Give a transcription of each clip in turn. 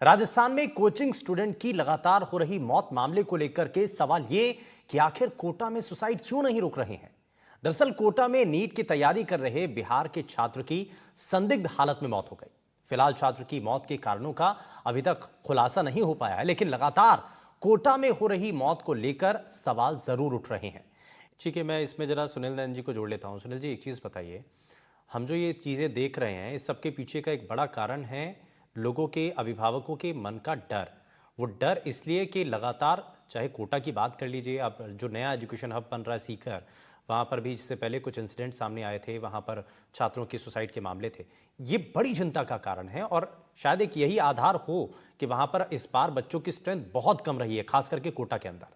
राजस्थान में coaching student की लगातार हो रही मौत मामले को लेकर के सवाल ये कि आखिर कोटा में सुसाइड क्यों नहीं रुक रहे हैं। दरअसल कोटा में नीट की तैयारी कर रहे बिहार के छात्र की संदिग्ध हालत में मौत हो गई। फिलहाल छात्र की मौत के कारणों का अभी तक खुलासा नहीं हो पाया है, लेकिन लगातार कोटा में हो रही मौत को लेकर सवाल जरूर उठ रहे हैं। ठीक है, मैं इसमें जरा सुनील नैन जी को जोड़ लेता हूं। सुनील जी, एक चीज बताइए, हम जो ये चीज़ें देख रहे हैं इस सब के पीछे का एक बड़ा कारण है लोगों के, अभिभावकों के मन का डर। वो डर इसलिए कि लगातार, चाहे कोटा की बात कर लीजिए, अब जो नया एजुकेशन हब बन रहा है सीकर, वहाँ पर भी इससे पहले कुछ इंसिडेंट सामने आए थे, वहाँ पर छात्रों की सुसाइड के मामले थे। ये बड़ी चिंता का कारण है और शायद एक यही आधार हो कि वहाँ पर इस बार बच्चों की स्ट्रेंथ बहुत कम रही है, खास करके कोटा के अंदर।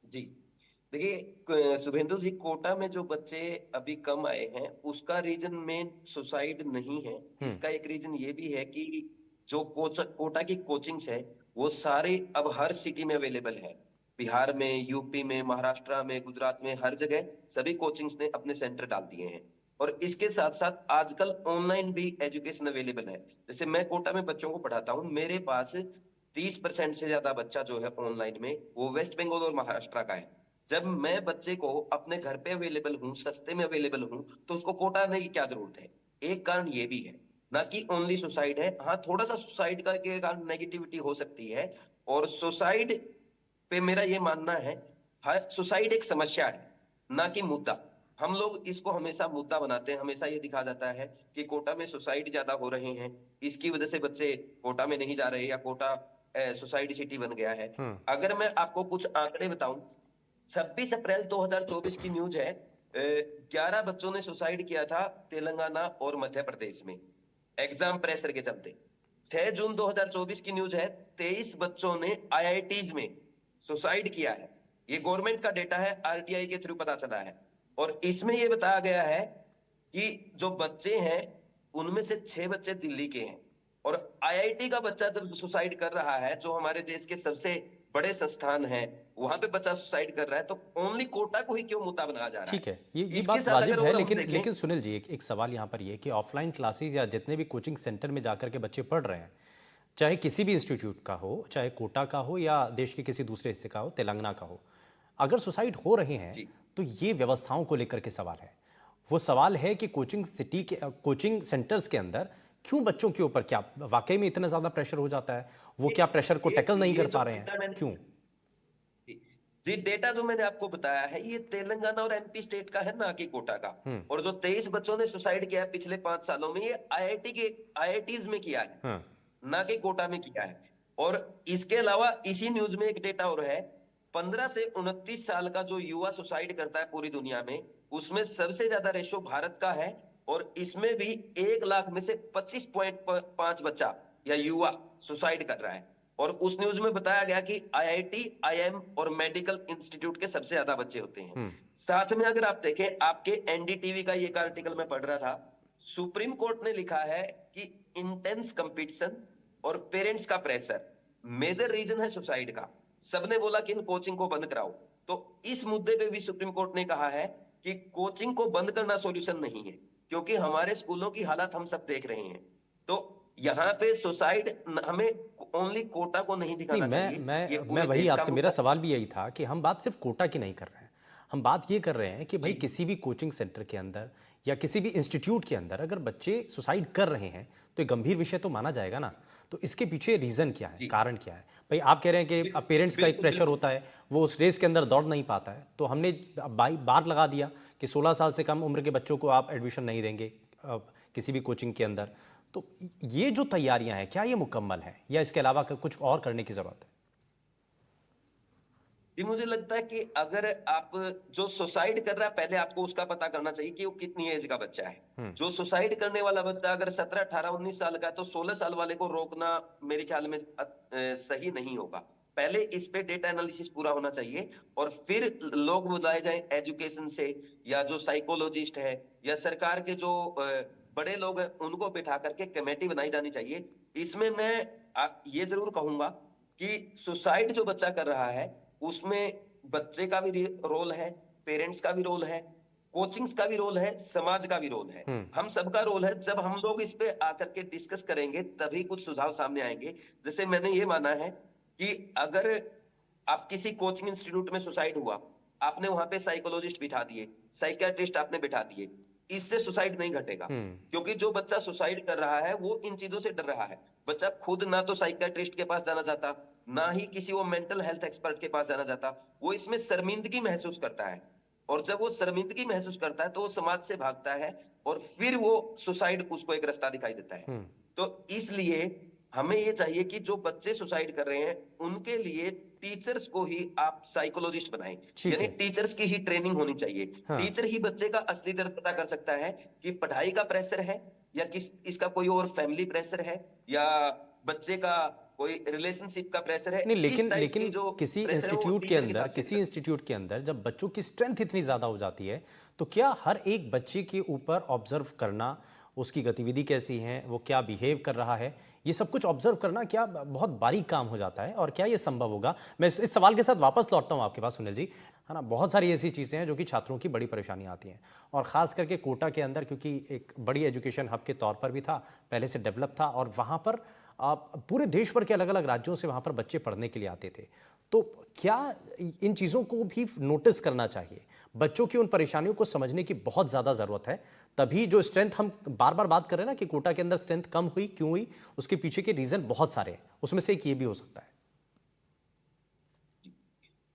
जी देखिए, शुभेंदु जी, कोटा में जो बच्चे अभी कम आए हैं उसका रीजन मेन सुसाइड नहीं है। हम्म। इसका एक रीजन ये भी है कि जो कोटा की कोचिंग्स है वो सारे अब हर सिटी में अवेलेबल है। बिहार में, यूपी में, महाराष्ट्र में, गुजरात में, हर जगह सभी कोचिंग्स ने अपने सेंटर डाल दिए हैं। और इसके साथ साथ आजकल ऑनलाइन भी एजुकेशन अवेलेबल है। जैसे मैं कोटा में बच्चों को पढ़ाता हूँ, मेरे पास 30% से ज्यादा बच्चा जो है ऑनलाइन में वो वेस्ट बंगाल और महाराष्ट्र का है। जब मैं बच्चे को अपने घर पे अवेलेबल हूँ, सस्ते में अवेलेबल हूँ, तो उसको कोटा आने की क्या जरूरत है। एक कारण ये भी है, ना कि ओनली सुसाइड है। हाँ, थोड़ा सा सुसाइड का के कारण नेगेटिविटी हो सकती है। और सुसाइड पे मेरा ये मानना है, सुसाइड एक समस्या है, ना कि मुद्दा। हम लोग इसको हमेशा मुद्दा बनाते हैं, हमेशा ये दिखा जाता है कि कोटा में सुसाइड ज्यादा हो रहे हैं, इसकी वजह से बच्चे कोटा में नहीं जा रहे, या कोटा सुसाइड सिटी बन गया है। हम्म। अगर मैं आपको कुछ आंकड़े बताऊं, 26 अप्रैल 2024 की न्यूज है। 11 बच्चों ने सुसाइड किया था तेलंगाना और मध्य प्रदेश में, एग्जाम प्रेशर के चलते। 6 जून 2024 की न्यूज है, 23 बच्चों ने आईआईटीज में सुसाइड किया है। ये गवर्नमेंट का डेटा है, आरटीआई के थ्रू पता चला है। और इसमें यह बताया गया है कि जो बच्चे हैं उनमें से 6 बच्चे दिल्ली के हैं। और आईआईटी का बच्चा जब सुसाइड कर रहा है, जो हमारे देश के सबसे बड़े संस्थान है, वहां पे बच्चा सुसाइड कर रहा है, तो ओनली कोटा को ही क्यों मुद्दा बनाया जा रहा ठीक है। है, ये इसके बात साथ वाजिब अगर है, और हम लेकिन देखें। लेकिन सुनील जी, एक सवाल यहाँ पर ये कि ऑफलाइन क्लासेस या जितने भी कोचिंग सेंटर में जाकर के बच्चे पढ़ रहे हैं, चाहे किसी भी इंस्टीट्यूट का हो, चाहे कोटा का हो या देश के किसी दूसरे हिस्से का हो, तेलंगाना का हो, अगर सुसाइड हो रहे हैं जी तो ये व्यवस्थाओं को लेकर के सवाल है। वो सवाल है कि कोचिंग सेंटर्स के अंदर क्यों बच्चों के ऊपर, क्या वाकई में इतना ज़्यादा प्रेशर हो जाता है? वो क्या प्रेशर को टैकल नहीं ये कर जो पा रहे हैं? डेटा मैंने क्यों? जी जी, डेटा जो मैंने आपको बताया है ये तेलंगाना और एमपी स्टेट का है, ना कि कोटा का। हम्म। और जो 23 बच्चों ने सुसाइड किया है पिछले 5 सालों में, ये आईआईटीज में किया है, हम्म। ना कि कोटा में किया है। और इसके अलावा इसी न्यूज में एक डेटा और है, 15 से 29 साल का जो युवा सुसाइड करता है पूरी दुनिया में, उसमें सबसे ज्यादा रेशो भारत का है। और इसमें भी 1 लाख में से 25.5 बच्चा या युवा सुसाइड कर रहा है। और उस न्यूज में बताया गया कि आईआईटी, आईएम और मेडिकल इंस्टीट्यूट के सबसे ज्यादा बच्चे होते हैं। हम्म। साथ में अगर आप देखें, आपके एनडीटीवी का एक आर्टिकल मैं पढ़ रहा था, सुप्रीम कोर्ट ने लिखा है कि इंटेंस कंपटीशन और पेरेंट्स का प्रेशर मेजर रीजन है सुसाइड का। सबने बोला कि इन कोचिंग को बंद कराओ। तो इस मुद्दे पे भी सुप्रीम कोर्ट ने कहा है कि कोचिंग को बंद करना सॉल्यूशन नहीं है, क्योंकि हमारे स्कूलों की हालत हम सब देख रहे हैं। तो यहाँ पे सुसाइड हमें ओनली कोटा को नहीं नहीं, दिखाना मैं चाहिए, ये मैं मैं पूरे वही देश का आपसे, मेरा मुद्दा। सवाल भी यही था कि हम बात सिर्फ कोटा की नहीं कर रहे हैं। हम बात ये कर रहे हैं कि भाई जी किसी भी कोचिंग सेंटर के अंदर या किसी भी इंस्टीट्यूट के अंदर अगर बच्चे सुसाइड कर रहे हैं तो ये गंभीर विषय तो माना जाएगा ना। तो इसके पीछे रीज़न क्या है, जी, कारण क्या है? भाई आप कह रहे हैं कि पेरेंट्स का एक बिल्कुल प्रेशर बिल्कुल। होता है, वो उस रेस के अंदर दौड़ नहीं पाता है, तो हमने बार लगा दिया कि 16 साल से कम उम्र के बच्चों को आप एडमिशन नहीं देंगे किसी भी कोचिंग के अंदर। तो ये जो तैयारियां हैं, क्या ये मुकम्मल है या इसके अलावा कुछ और करने की ज़रूरत है? जी, मुझे लगता है कि अगर आप, जो सुसाइड कर रहा है, पहले आपको उसका पता करना चाहिए कि वो कितनी एज का बच्चा है। हम्म। जो सुसाइड करने वाला बच्चा अगर 17, 18, 19 साल का है, तो 16 साल वाले को रोकना मेरे ख्याल में सही नहीं होगा। पहले इस पे डेटा एनालिसिस पूरा होना चाहिए, और फिर लोग बुलाए जाएं एजुकेशन से, या जो साइकोलॉजिस्ट है, या सरकार के जो बड़े लोग हैं उनको बिठा करके कमेटी बनाई जानी चाहिए। इसमें मैं ये जरूर कहूंगा कि सुसाइड जो बच्चा कर रहा है उसमें बच्चे का भी रोल है, पेरेंट्स का भी रोल है, कोचिंग्स का भी रोल है, समाज का भी रोल है, हम सबका रोल है। जब हम लोग इस पे आकर के डिस्कस करेंगे तभी कुछ सुझाव सामने आएंगे। जैसे मैंने ये माना है कि अगर आप किसी कोचिंग इंस्टीट्यूट में सुसाइड हुआ, आपने वहां पे साइकोलॉजिस्ट बिठा दिए, साइकियाट्रिस्ट आपने बिठा दिए, इससे सुसाइड नहीं घटेगा। क्योंकि जो बच्चा सुसाइड कर रहा है वो इन चीजों से डर रहा है। बच्चा खुद ना तो साइकियाट्रिस्ट के पास जाना चाहता, ना ही किसी वो मेंटल हेल्थ एक्सपर्ट के पास जाना चाहता। वो इसमें शर्मिंदगी महसूस करता है, और जब वो शर्मिंदगी महसूस करता है तो वो समाज से भागता है, और फिर वो सुसाइड उसको एक रास्ता दिखाई देता है। तो इसलिए हमें ये चाहिए कि जो बच्चे सुसाइड कर रहे हैं उनके लिए टीचर्स को ही आप साइकोलॉजिस्ट बनाएं, ठीक यानी है। टीचर्स की ही ट्रेनिंग होनी चाहिए। हाँ। टीचर ही बच्चे का असली दर्द पता कर सकता है कि पढ़ाई का प्रेशर है, या किस इसका कोई और फैमिली प्रेशर है, या बच्चे का कोई रिलेशनशिप का प्रेशर है। नहीं, इस लेकिन टाइप की लेकिन जो किसी प्रेशर है वो इंस्टीट्यूट के टीचर के अंदर साथ शेयर किसी करें। इंस्टीट्यूट के अंदर जब बच्चों की स्ट्रेंथ इतनी ज़्यादा हो जाती है, तो क्या हर एक बच्चे के ऊपर ऑब्जर्व करना, उसकी गतिविधि कैसी है, वो क्या बिहेव कर रहा है, ये सब कुछ ऑब्जर्व करना क्या बहुत बारीक काम हो जाता है? और क्या ये संभव होगा? मैं इस सवाल के साथ वापस लौटता हूँ आपके पास सुनील जी, है ना। बहुत सारी ऐसी चीज़ें हैं जो कि छात्रों की बड़ी परेशानी आती हैं, और ख़ास करके कोटा के अंदर, क्योंकि एक बड़ी एजुकेशन हब के तौर पर भी था, पहले से डेवलप था, और वहाँ पर पूरे देश भर के अलग अलग राज्यों से वहाँ पर बच्चे पढ़ने के लिए आते थे। तो क्या इन चीज़ों को भी नोटिस करना चाहिए? बच्चों की उन परेशानियों को समझने की बहुत ज़्यादा ज़रूरत है। तभी जो स्ट्रेंथ हम बार बार बात कर रहे हैं ना कि कोटा के अंदर स्ट्रेंथ कम हुई, क्यों हुई, उसके पीछे के रीज़न बहुत सारे हैं, उसमें से एक ये भी हो सकता है।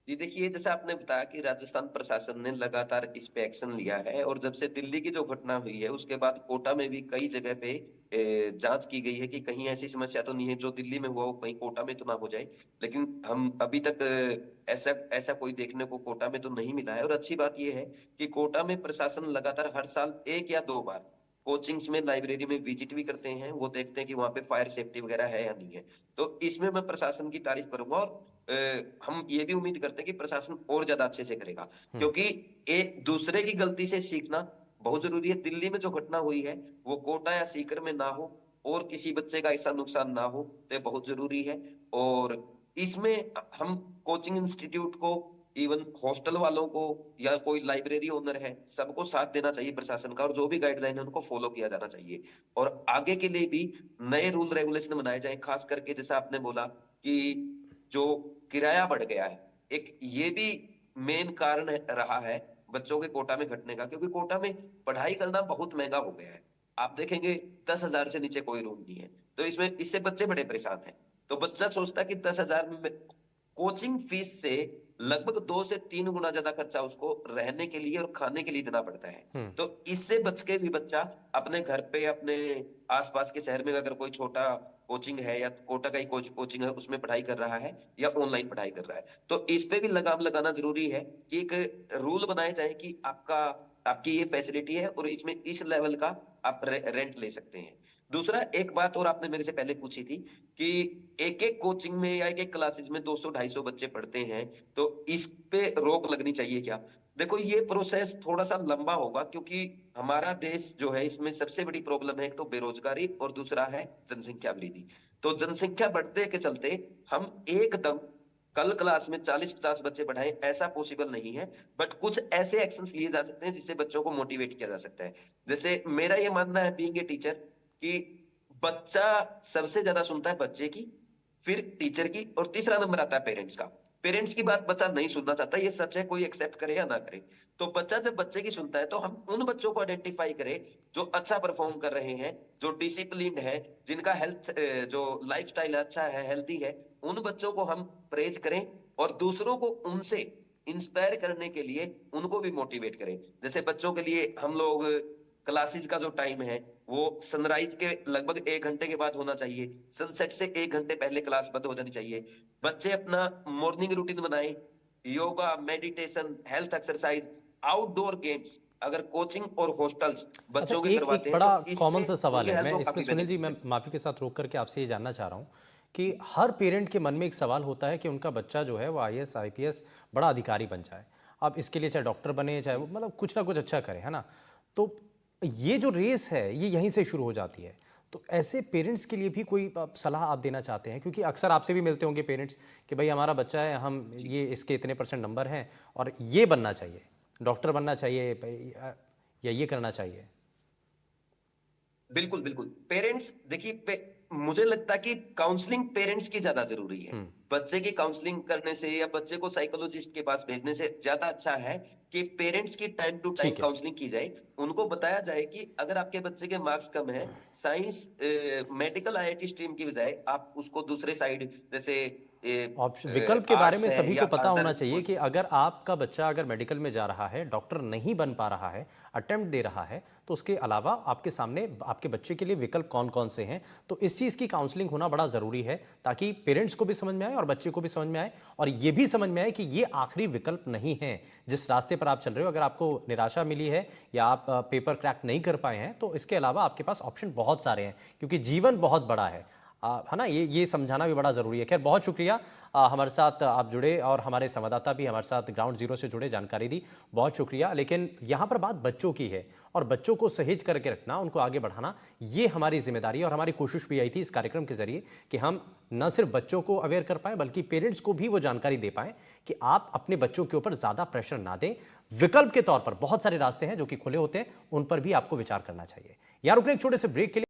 जी देखिए, जैसा आपने बताया कि राजस्थान प्रशासन ने लगातार इस पे एक्शन लिया है, और जब से दिल्ली की जो घटना हुई है उसके बाद कोटा में भी कई जगह पे जांच की गई है कि कहीं ऐसी समस्या तो नहीं है जो दिल्ली में हुआ हो कहीं कोटा में तो ना हो जाए। लेकिन हम अभी तक ऐसा ऐसा कोई देखने को कोटा में तो नहीं मिला है। और अच्छी बात यह है कि कोटा में प्रशासन लगातार हर साल 1 या 2 बार कोचिंग्स में, लाइब्रेरी में विजिट भी करते हैं। वो देखते हैं कि वहां पे फायर सेफ्टी वगैरह है या नहीं है। तो इसमें मैं प्रशासन की तारीफ करूंगा, और हम ये भी उम्मीद करते हैं कि प्रशासन और ज्यादा अच्छे से करेगा, क्योंकि एक दूसरे की गलती से सीखना बहुत जरूरी है। दिल्ली में जो घटना हुई है वो कोटा या सीकर में ना हो, और किसी बच्चे का ऐसा नुकसान ना हो, तो ये बहुत जरूरी है। और इसमें हम कोचिंग इंस्टीट्यूट को, इवन हॉस्टल वालों को, या कोई लाइब्रेरी ओनर है, सबको साथ देना चाहिए प्रशासन का, और जो भी गाइडलाइन है उनको फॉलो किया जाना चाहिए। और आगे के लिए भी नए रूल रेगुलेशन बनाए जाए, खास करके जैसा आपने बोला कि जो किराया बढ़ गया है, एक ये भी मेन कारण रहा है बच्चों के कोटा में घटने का, क्योंकि कोटा में पढ़ाई करना बहुत महंगा हो गया है। आप देखेंगे 10,000 से नीचे कोई रूम नहीं है, तो इसमें इससे बच्चे बड़े परेशान हैं। तो बच्चा सोचता है कि 10,000 में कोचिंग फीस से लगभग 2 से 3 गुना ज्यादा खर्चा उसको रहने के लिए और खाने के लिए देना पड़ता है। तो इससे बच के भी बच्चा अपने घर पे, अपने आसपास के शहर में अगर कोई छोटा कोचिंग है, या कोटा का ही कोचिंग है, उसमें पढ़ाई कर रहा है या ऑनलाइन पढ़ाई कर रहा है, तो इस पे भी लगाम लगाना जरूरी है कि एक रूल बनाए जाए कि आपकी ये फैसिलिटी है और इसमें इस लेवल का आप रेंट ले सकते हैं। दूसरा, एक बात और आपने मेरे से पहले पूछी थी कि एक एक कोचिंग में या एक एक क्लासेस में 200-250 बच्चे पढ़ते हैं, तो इस पे रोक लगनी चाहिए क्या? देखो, ये प्रोसेस थोड़ा सा लंबा होगा, क्योंकि हमारा देश जो है इसमें सबसे बड़ी प्रॉब्लम है, एक तो बेरोजगारी और दूसरा है जनसंख्या वृद्धि। तो जनसंख्या बढ़ने के चलते हम एकदम कल क्लास में 40-50 बच्चे पढ़ाएं, ऐसा पॉसिबल नहीं है। बट कुछ ऐसे एक्शंस लिए जा सकते हैं जिससे बच्चों को मोटिवेट किया जा सकता है। जैसे मेरा ये मानना है बीइंग ए टीचर कि बच्चा सबसे ज्यादा सुनता है बच्चे की, फिर टीचर की, और तीसरा नंबर आता है पेरेंट्स का। पेरेंट्स की बात बच्चा नहीं सुनना चाहता, ये सच है, कोई एक्सेप्ट करे या ना करे। तो बच्चा जब बच्चे की सुनता है तो हम उन बच्चों को आइडेंटिफाई करें जो अच्छा परफॉर्म कर रहे हैं, जो डिसिप्लिन्ड है, जिनका हेल्थ, जो लाइफस्टाइल अच्छा है, हेल्दी है, उन बच्चों को हम प्रेज करें, और दूसरों को उनसे इंस्पायर करने के लिए उनको भी मोटिवेट करें। जैसे बच्चों के लिए हम लोग क्लासेस का जो टाइम है वो सनराइज के लगभग 1 घंटे के बाद होना चाहिए, सनसेट से 1 घंटे पहले क्लास बंद हो जानी चाहिए। बच्चे अपना मॉर्निंग रूटीन बनाएं, yoga, meditation, health exercise, outdoor games. अगर कोचिंग और हॉस्टल्स अच्छा, बच्चों के एक एक करवाते हैं बड़ा तो कॉमन इससे सा सवाल उनकी है, हेल्थ मैं को इसमें काफी सुनील जी, बेनिफिट मैं मिलेगा। माफ़ी के साथ रोक करके आपसे ये जानना चाह रहा हूँ कि हर पेरेंट के मन में एक सवाल होता है कि उनका बच्चा जो है वो आईएएस आईपीएस बड़ा अधिकारी बन जाए। अब इसके लिए चाहे डॉक्टर बने, चाहे वो मतलब कुछ ना कुछ अच्छा करे, है ना। तो ये जो रेस है ये यहीं से शुरू हो जाती है। तो ऐसे पेरेंट्स के लिए भी कोई सलाह आप देना चाहते हैं? क्योंकि अक्सर आपसे भी मिलते होंगे पेरेंट्स कि भाई हमारा बच्चा है, हम जी ये इसके इतने % नंबर हैं और ये बनना चाहिए। डॉक्टर बनना चाहिए या ये करना चाहिए? बिल्कुल बिल्कुल। पेरेंट्स देखिए मुझे लगता है कि काउंसलिंग पेरेंट्स की ज्यादा जरूरी है। बच्चे की काउंसलिंग करने से या बच्चे को साइकोलॉजिस्ट के पास भेजने से ज्यादा अच्छा है कि पेरेंट्स की टाइम टू टाइम ठीक है। काउंसलिंग की जाए। उनको बताया जाए कि अगर आपके बच्चे के मार्क्स कम है, साइंस मेडिकल आईआईटी स्ट्रीम की बजाय आप उसको दूसरे साइड जैसे ऑप्शन विकल्प के बारे आर्ट्स में है सभी या को पता होना अदर चाहिए कि अगर आपका बच्चा अगर मेडिकल में जा रहा है, डॉक्टर नहीं बन पा रहा है, अटेम्प्ट दे रहा है, तो उसके अलावा आपके सामने आपके बच्चे के लिए विकल्प कौन कौन से हैं। तो इस चीज़ की काउंसलिंग होना बड़ा ज़रूरी है ताकि पेरेंट्स को भी समझ में आए और बच्चे को भी समझ में आए और ये भी समझ में आए कि ये आखिरी विकल्प नहीं है। जिस रास्ते पर आप चल रहे हो, अगर आपको निराशा मिली है या आप पेपर क्रैक नहीं कर पाए हैं, तो इसके अलावा आपके पास ऑप्शन बहुत सारे हैं क्योंकि जीवन बहुत बड़ा है। है ना, ये समझाना भी बड़ा ज़रूरी है। खैर, बहुत शुक्रिया हमारे साथ आप जुड़े और हमारे संवाददाता भी हमारे साथ ग्राउंड जीरो से जुड़े, जानकारी दी, बहुत शुक्रिया। लेकिन यहाँ पर बात बच्चों की है और बच्चों को सहेज करके रखना, उनको आगे बढ़ाना, ये हमारी जिम्मेदारी है और हमारी कोशिश भी आई थी इस कार्यक्रम के जरिए कि हम न सिर्फ बच्चों को अवेयर कर पाएं बल्कि पेरेंट्स को भी वो जानकारी दे पाएं कि आप अपने बच्चों के ऊपर ज़्यादा प्रेशर ना दें। विकल्प के तौर पर बहुत सारे रास्ते हैं जो कि खुले होते हैं, उन पर भी आपको विचार करना चाहिए। यार, रुकने एक छोटे से ब्रेक के लिए।